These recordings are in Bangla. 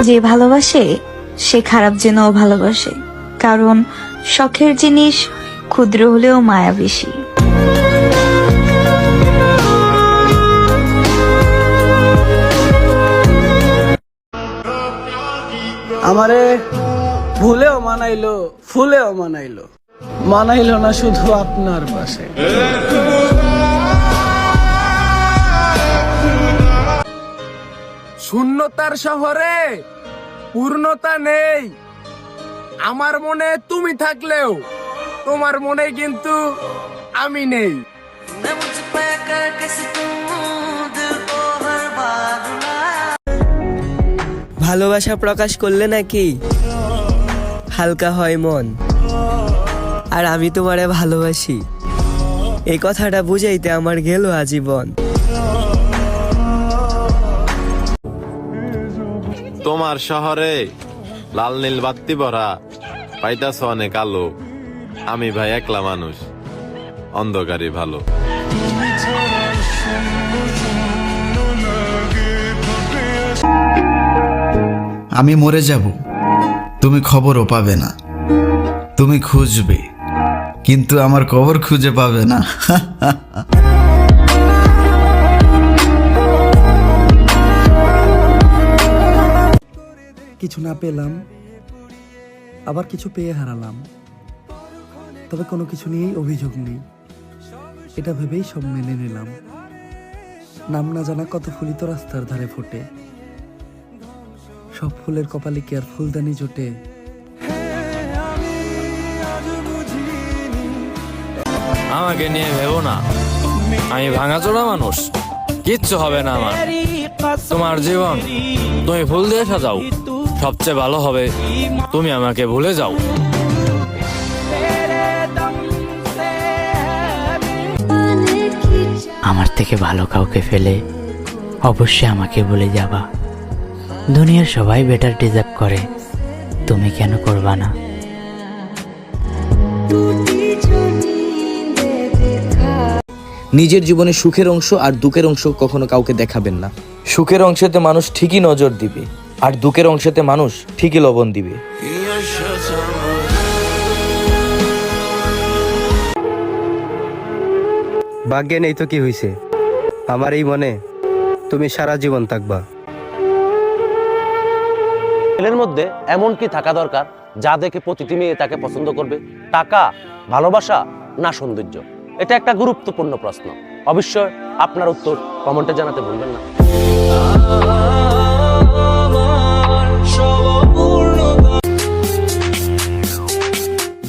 যে ভালোবাসে সে খারাপ জেনেও ভালোবাসে, কারণ শখের জিনিস ক্ষুদ্র হলেও মায়া বেশি। আমারে ভুলেও মানাইলো, ফুলেও মানাইলো, মানাইলো না শুধু আপনার পাশে। শূন্যতার শহরে পূর্ণতা নেই। আমার মনে তুমি থাকলেও তোমার মনে কিন্তু আমি নেই। ভালোবাসা প্রকাশ করলে নাকি হালকা হয় মন, আর আমি তোমারে ভালোবাসি এই কথাটা বুঝাইতে আমার গেল আজীবন। তোমার শহরে লাল নীল বাত্তি ভরা, পাইতাছ অনেক আলো। আমি ভাই একলা মানুষ, অন্ধকারই ভালো। আমি মরে যাব, তুমি খবরও পাবে না। তুমি খুঁজবে, কিন্তু আমার কবর খুঁজে পাবে না। কিছু না পেলাম, আবার কিছু পেয়ে হারালাম, তবে কোনো কিছু নিয়েই অভিযোগ নেই। এটা ভেবেই সব মেনে নিলাম। নাম না জানা কত ফুলই তো রাস্তার ধারে ফোটে, সব ফুলের কপালে কি আর ফুলদানি জোটে? আমাকে নিয়ে ভেবো না, আমি ভাঙাচোরা মানুষ, কিচ্ছু হবে না আমার। তোমার জীবন তুমি ফুল দিয়ে সাজাও, সবচেয়ে ভালো হবে তুমি আমাকে ভুলে যাও। আমার থেকে ভালো কাউকে ফেলে অবশ্যই আমাকে ভুলে যাবা। দুনিয়ার সবাই বেটার ডিজার্ভ করে, তুমি কেন করবা না? নিজের জীবনে সুখের অংশ আর দুঃখের অংশ কখনো কাউকে দেখাবেন না। সুখের অংশেতে মানুষ ঠিকই নজর দিবে, আর দুঃখের অংশেতে মানুষ ঠিকই লবণ দিবে। ভাগ্যে নেই তো কি হইছে, আমার এই মনে তুমি সারা জীবন থাকবা। ছেলের মধ্যে এমন কি থাকা দরকার যা দেখে প্রতিটি মেয়ে তাকে পছন্দ করবে? টাকা, ভালোবাসা না সৌন্দর্য? এটা একটা গুরুত্বপূর্ণ প্রশ্ন। অবশ্যই আপনার উত্তর কমেন্টে জানাতে ভুলবেন না।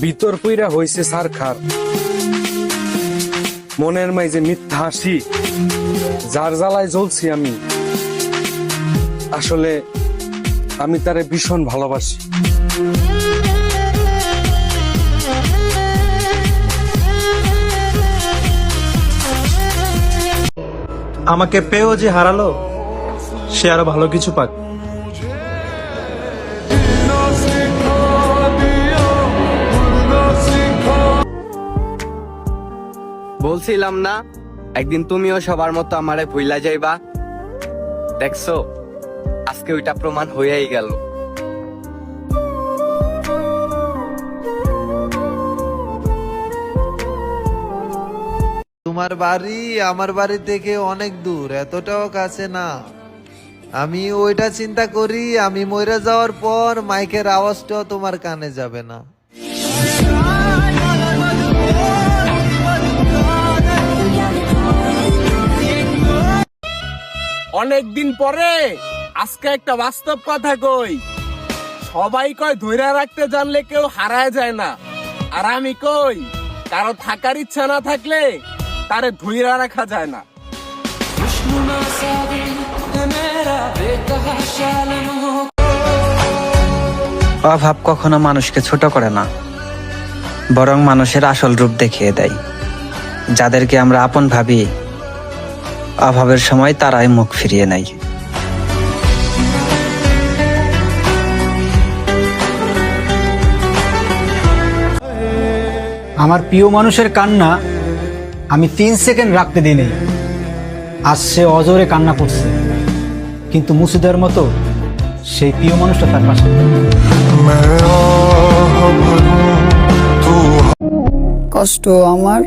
ভিতর পুইরা হইছে সারখার, মনের মাঝে মিথ্যা হাসি, যার জ্বালায় জ্বলছি আমি। আসলে আমি তারে ভীষণ ভালোবাসি। আমাকে পেয়েও যে হারালো, সে আরো ভালো কিছু পাক। বলছিলাম না একদিন তুমিও সবার মতো আমারে ভুইলা যাইবা? দেখছো, আজকে ওইটা প্রমাণ হয়েই গেল। তোমার বাড়ি আমার বাড়ি থেকে অনেক দূর, এতটাও কাছে না। আমি ওইটা চিন্তা করি, আমি মরে যাওয়ার পর মাইকের আওয়াজটাও তোমার কানে যাবে না। অনেকদিন পরে আজকে একটা বাস্তব কথা কই। সবাই কয় ধৈর্য রাখতে জানলে কেউ হারায় যায় না, আর আমি কই কারো থাকার ইচ্ছা না থাকলে তারে ধৈর্য রাখা যায় না। অভাব কখনো মানুষকে ছোট করে না, বরং মানুষের আসল রূপ দেখিয়ে দেয়। যাদেরকে আমরা আপন ভাবি, অভাবের সময় তারাই মুখ ফিরিয়ে নেয়। আমার প্রিয় মানুষের কান্না আমি 3 সেকেন্ড রাখতে দিইনি। আজ সে অজরে কান্না করছে, কিন্তু মুসিদের মতো সেই প্রিয় মানুষটা তার পাশে। কষ্ট আমার,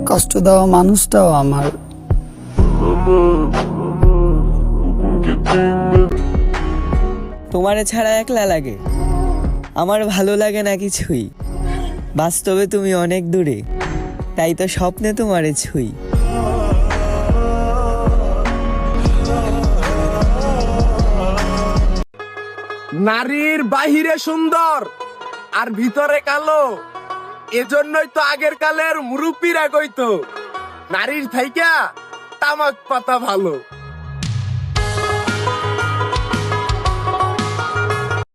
কষ্ট দেওয়া মানুষটাও আমার। তোমারে ছাড়া একলা লাগে, আমার ভালো লাগে না কিছুই। বাস্তবে তুমি অনেক দূরে, তাই তো স্বপ্নে তোমারে ছুই। নারীর বাহিরে সুন্দর আর ভিতরে কালো, এজন্যই তো আগের কালের মুরব্বীরা কইতো নারীর থাইকা তামাক পাতা ভালো।